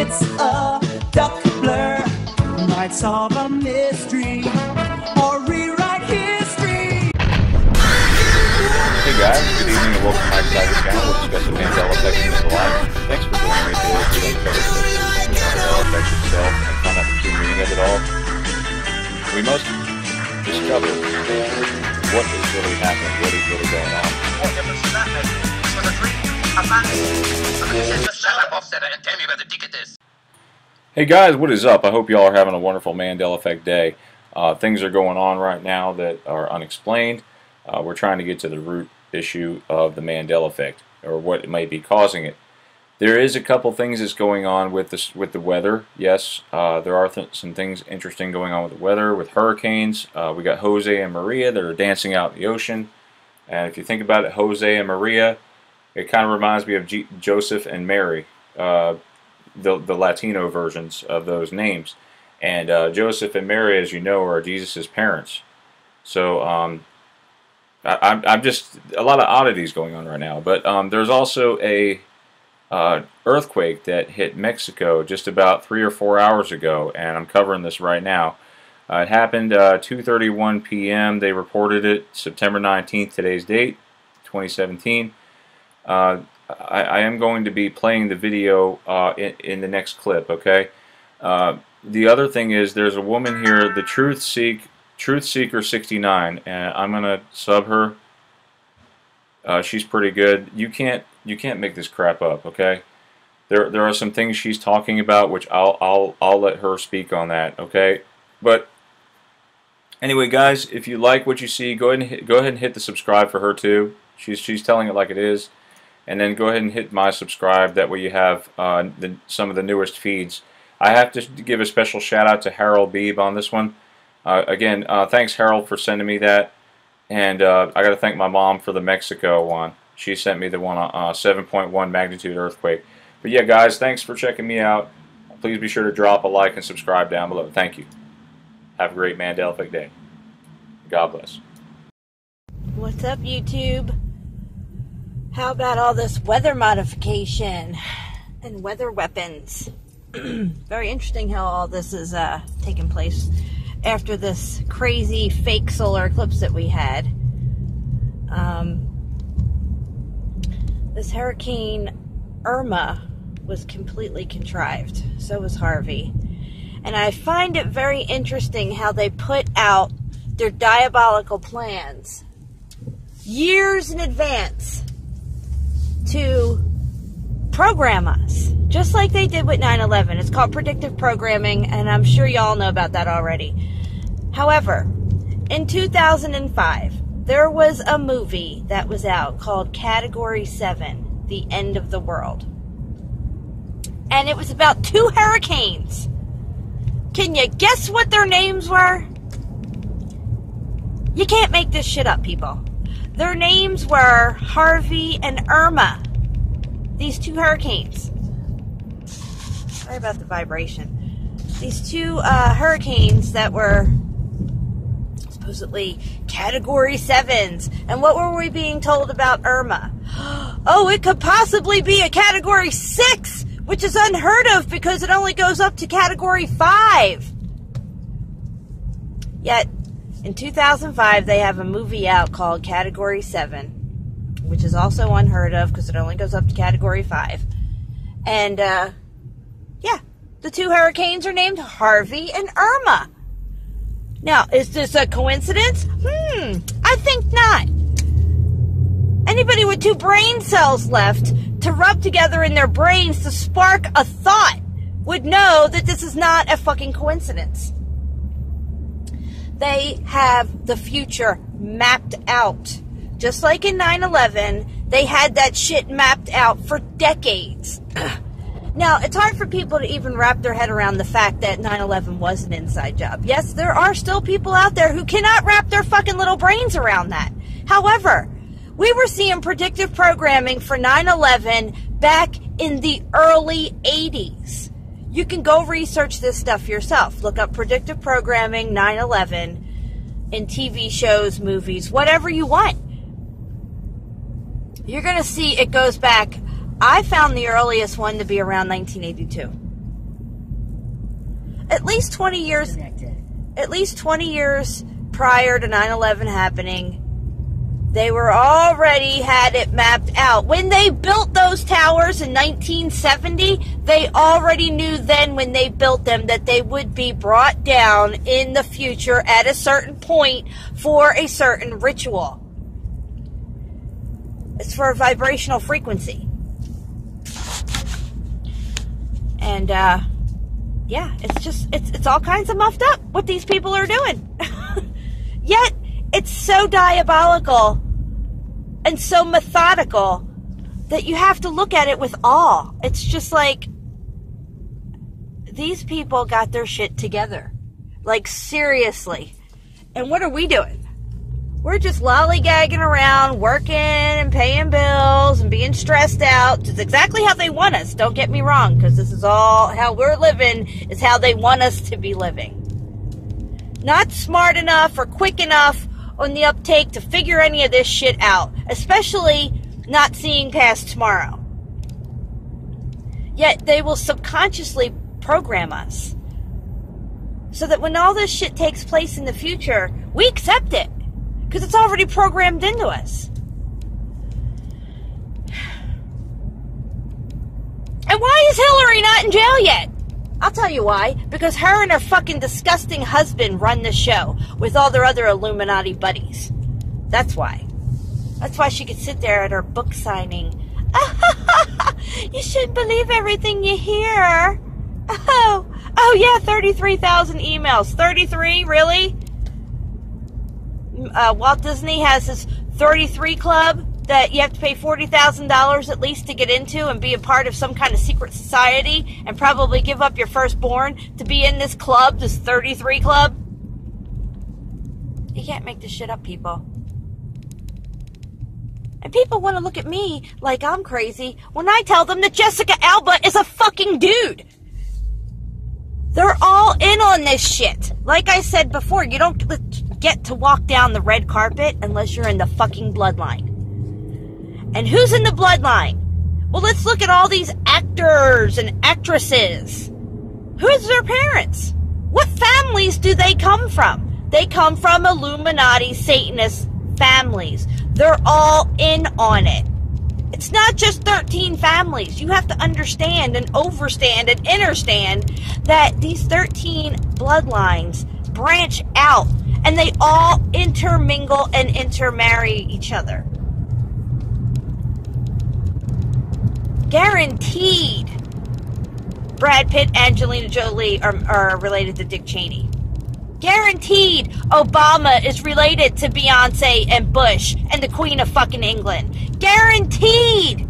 It's a duck blur. Might solve a mystery or rewrite history. Hey guys, good evening and welcome back to the channel. We'll discuss the Mandela Effect in this live. Thanks for joining me today as we uncover the Mandela Effect itself and find out the true meaning of it all. We must discover what is really happening, what is really going on. What difference does that make? This was a dream, a fantasy. Just shut up, Offsetter, and tell me where the ticket is. Hey guys, what is up? I hope you all are having a wonderful Mandela Effect day. Things are going on right now that are unexplained. We're trying to get to the root issue of the Mandela Effect, or what may be causing it. There is a couple things that's going on with the weather. Yes, there are some things interesting going on with the weather, with hurricanes. We got Jose and Maria that are dancing out in the ocean. And if you think about it, Jose and Maria, it kind of reminds me of Joseph and Mary, the Latino versions of those names. And Joseph and Mary, as you know, are Jesus' parents. So I'm just a lot of oddities going on right now. But there's also a earthquake that hit Mexico just about 3 or 4 hours ago, and I'm covering this right now. It happened 2:31 p.m. They reported it September 19th, today's date, 2017. I am going to be playing the video in the next clip, okay? The other thing is there's a woman here, the Truth Seeker 69, and I'm gonna sub her. She's pretty good. You can't make this crap up, okay? There are some things she's talking about which I'll let her speak on that, okay? But anyway, guys, if you like what you see, go ahead and hit the subscribe for her too. She's telling it like it is, and then go ahead and hit my subscribe. That way you have some of the newest feeds. I have to give a special shout out to Harold Beebe on this one. Again, thanks Harold for sending me that, and I got to thank my mom for the Mexico one. She sent me the one on 7.1 magnitude earthquake. But yeah, guys, thanks for checking me out. Please be sure to drop a like and subscribe down below. Thank you. Have a great Mandela Effect day. God bless. What's up, YouTube? How about all this weather modification and weather weapons? Very interesting how all this is taking place after this crazy fake solar eclipse that we had. This Hurricane Irma was completely contrived. So was Harvey. And I find it very interesting how they put out their diabolical plans years in advance to program us, just like they did with 9/11. It's called predictive programming, and I'm sure y'all know about that already. However, in 2005, there was a movie that was out called Category 7, The End of the World. And it was about 2 hurricanes. Can you guess what their names were? You can't make this shit up, people. Their names were Harvey and Irma. These 2 hurricanes. Sorry about the vibration. These 2 hurricanes that were supposedly Category 7s. And what were we being told about Irma? Oh, it could possibly be a Category 6, which is unheard of because it only goes up to Category 5. Yet, in 2005, they have a movie out called Category 7, which is also unheard of because it only goes up to Category 5. And, yeah, the 2 hurricanes are named Harvey and Irma. Now, is this a coincidence? I think not. Anybody with 2 brain cells left to rub together in their brains to spark a thought would know that this is not a fucking coincidence. They have the future mapped out. Just like in 9/11, they had that shit mapped out for decades. Now, it's hard for people to even wrap their head around the fact that 9/11 was an inside job. Yes, there are still people out there who cannot wrap their fucking little brains around that. However, we were seeing predictive programming for 9/11 back in the early 80s. You can go research this stuff yourself. Look up predictive programming 9/11 in TV shows, movies, whatever you want. You're going to see it goes back. I found the earliest one to be around 1982. at least 20 years, prior to 9/11 happening, they were already had it mapped out. When they built those towers in 1970, they already knew then when they built them that they would be brought down in the future at a certain point for a certain ritual. It's for a vibrational frequency. And, yeah, it's all kinds of muffed up what these people are doing. Yet, it's so diabolical and so methodical that you have to look at it with awe. It's just like, these people got their shit together. Like, seriously. And what are we doing? We're just lollygagging around, working and paying bills and being stressed out. It's exactly how they want us. Don't get me wrong, because this is all how we're living, is how they want us to be living. Not smart enough or quick enough on the uptake to figure any of this shit out, especially not seeing past tomorrow. Yet they will subconsciously program us so that when all this shit takes place in the future, we accept it because it's already programmed into us. And why is Hillary not in jail yet? I'll tell you why. Because her and her fucking disgusting husband run the show with all their other Illuminati buddies. That's why. That's why she could sit there at her book signing. You shouldn't believe everything you hear. Oh yeah, 33,000 emails. 33, really? Walt Disney has his 33 club that you have to pay $40,000 at least to get into and be a part of some kind of secret society and probably give up your firstborn to be in this club, this 33 club. You can't make this shit up, people. And people want to look at me like I'm crazy when I tell them that Jessica Alba is a fucking dude. They're all in on this shit. Like I said before, you don't get to walk down the red carpet unless you're in the fucking bloodline. And who's in the bloodline? Well, let's look at all these actors and actresses. Who's their parents? What families do they come from? They come from Illuminati, Satanist families. They're all in on it. It's not just 13 families. You have to understand and overstand and understand that these 13 bloodlines branch out and they all intermingle and intermarry each other. Guaranteed Brad Pitt, Angelina Jolie are related to Dick Cheney. Guaranteed Obama is related to Beyonce and Bush and the Queen of fucking England. Guaranteed.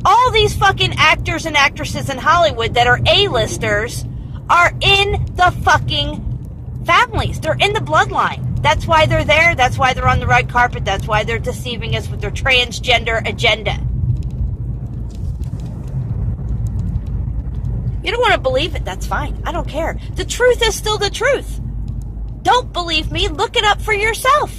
All these fucking actors and actresses in Hollywood that are A-listers are in the fucking families. They're in the bloodline. That's why they're there. That's why they're on the red carpet. That's why they're deceiving us with their transgender agenda. You don't want to believe it, that's fine. I don't care. The truth is still the truth. Don't believe me, look it up for yourself.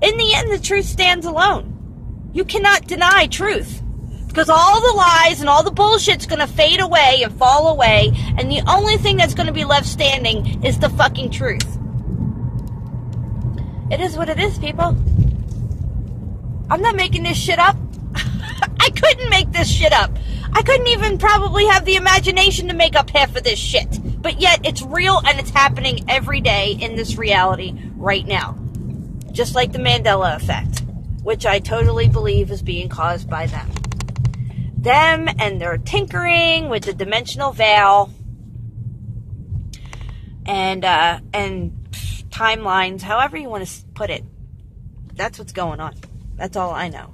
In the end, the truth stands alone. You cannot deny truth. Because all the lies and all the bullshit's going to fade away and fall away, and the only thing that's going to be left standing is the fucking truth. It is what it is, people. I'm not making this shit up. I couldn't make this shit up. I couldn't even probably have the imagination to make up half of this shit. But yet, it's real and it's happening every day in this reality right now. Just like the Mandela Effect, which I totally believe is being caused by them. Them and their tinkering with the dimensional veil and timelines, however you want to put it. That's what's going on. That's all I know.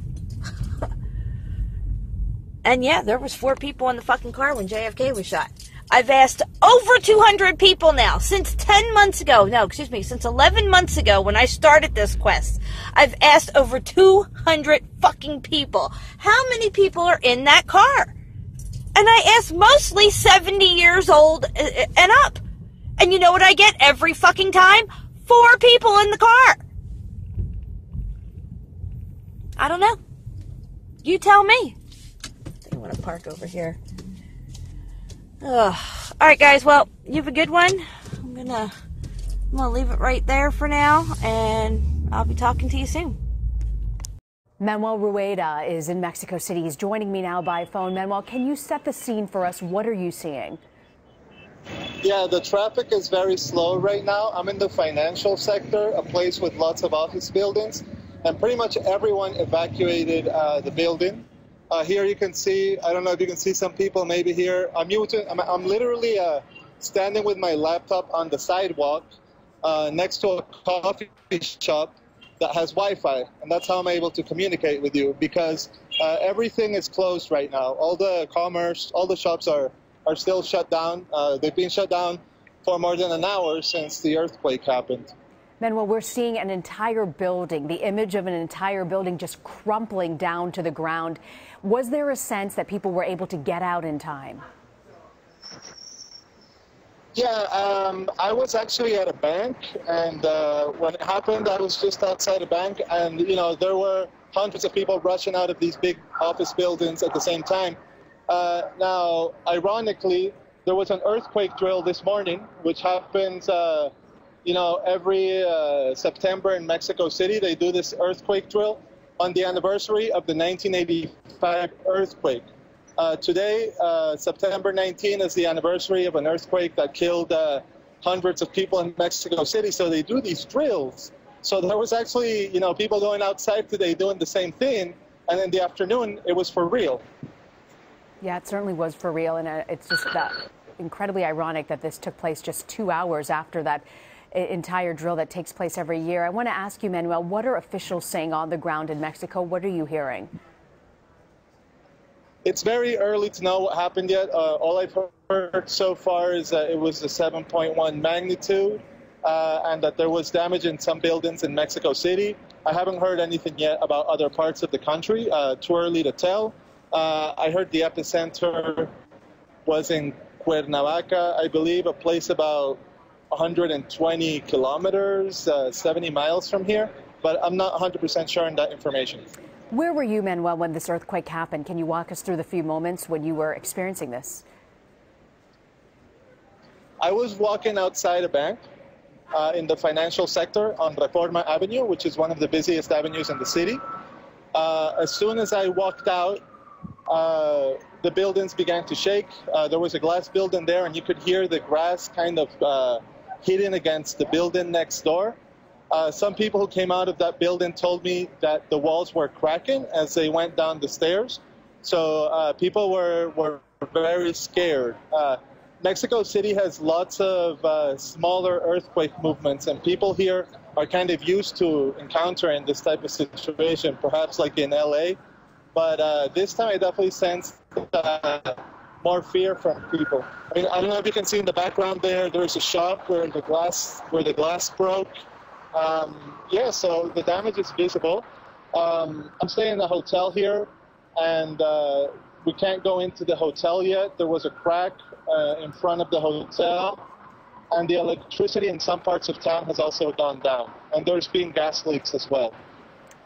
And yeah, there was 4 people in the fucking car when JFK was shot. I've asked over 200 people now, since 10 months ago. No, excuse me, since 11 months ago when I started this quest. I've asked over 200 fucking people. How many people are in that car? And I asked mostly 70 years old and up. And you know what I get every fucking time? 4 people in the car. I don't know. You tell me. I want to park over here. Ugh. All right, guys. Well, you have a good one. I'm gonna leave it right there for now, and I'll be talking to you soon. Manuel Rueda is in Mexico City. He's joining me now by phone. Manuel, can you set the scene for us? What are you seeing? Yeah, the traffic is very slow right now. I'm in the financial sector, a place with lots of office buildings, and pretty much everyone evacuated the building. Here you can see, I don't know if you can see some people maybe here. I'm literally standing with my laptop on the sidewalk next to a coffee shop that has Wi-Fi, and that's how I'm able to communicate with you, because everything is closed right now. All the commerce, all the shops are still shut down. They've been shut down for more than an hour since the earthquake happened. Manuel, we're seeing an entire building, the image of an entire building just crumpling down to the ground. Was there a sense that people were able to get out in time? Yeah, I was actually at a bank, and when it happened, I was just outside a bank, and there were hundreds of people rushing out of these big office buildings at the same time. Now, ironically, there was an earthquake drill this morning, which happens, every September in Mexico City. They do this earthquake drill on the anniversary of the 1985 earthquake. Today, September 19, is the anniversary of an earthquake that killed hundreds of people in Mexico City. So they do these drills. So there was actually, people going outside today doing the same thing. And in the afternoon, it was for real. Yeah, it certainly was for real. And it's just incredibly ironic that this took place just 2 hours after that entire drill that takes place every year. I want to ask you, Manuel, what are officials saying on the ground in Mexico? What are you hearing? It's very early to know what happened yet. All I've heard so far is that it was a 7.1 magnitude and that there was damage in some buildings in Mexico City. I haven't heard anything yet about other parts of the country. Too early to tell. I heard the epicenter was in Cuernavaca, I believe, a place about 120 kilometers, 70 miles from here, but I'm not 100% sure on that information. Where were you, Manuel, when this earthquake happened? Can you walk us through the few moments when you were experiencing this? I was walking outside a bank in the financial sector on Reforma Avenue, which is one of the busiest avenues in the city. As soon as I walked out, the buildings began to shake. There was a glass building there, and you could hear the grass kind of hitting against the building next door. Some people who came out of that building told me that the walls were cracking as they went down the stairs. So people were very scared. Mexico City has lots of smaller earthquake movements, and people here are kind of used to encountering this type of situation, perhaps like in LA. But this time I definitely sensed more fear from people. I mean, I don't know if you can see in the background there's a shop where the glass broke. Yeah, so the damage is visible. I'm staying in a hotel here, and we can't go into the hotel yet. There was a crack in front of the hotel, and the electricity in some parts of town has also gone down, and there's been gas leaks as well.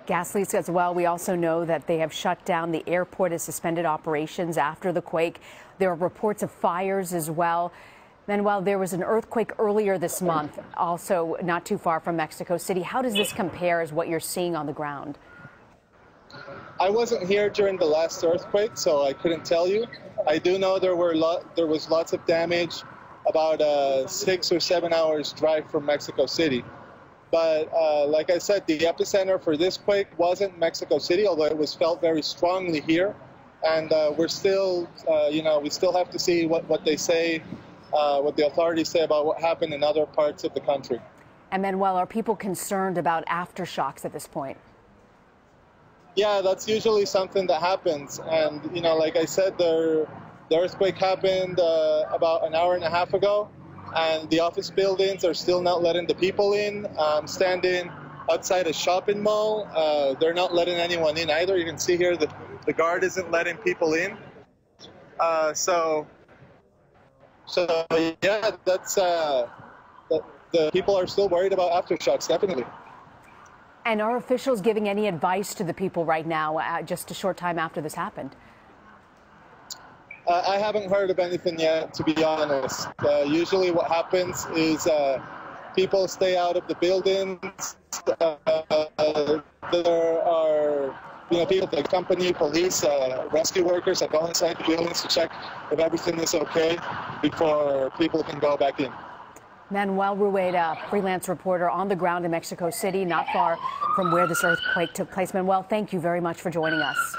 Gas leaks as well. We also know that they have shut down. The airport has suspended operations after the quake. There are reports of fires as well. Manuel, there was an earthquake earlier this month, also not too far from Mexico City. How does this compare as what you're seeing on the ground? I wasn't here during the last earthquake, so I couldn't tell you. I do know there was lots of damage about 6 or 7 hours drive from Mexico City. But like I said, the epicenter for this quake wasn't Mexico City, although it was felt very strongly here. And we're still, we still have to see what they say, what the authorities say about what happened in other parts of the country. And Manuel, are people concerned about aftershocks at this point? Yeah, that's usually something that happens. And, like I said, the earthquake happened about an hour and a half ago. And the office buildings are still not letting the people in. I'm standing outside a shopping mall. They're not letting anyone in either. You can see here that the guard isn't letting people in. So yeah, that's the people are still worried about aftershocks, definitely. And are officials giving any advice to the people right now, just a short time after this happened? I haven't heard of anything yet, to be honest. Usually what happens is people stay out of the buildings. There are, people, the company, police, rescue workers that go inside the buildings to check if everything is okay before people can go back in. Manuel Rueda, freelance reporter on the ground in Mexico City, not far from where this earthquake took place. Manuel, thank you very much for joining us.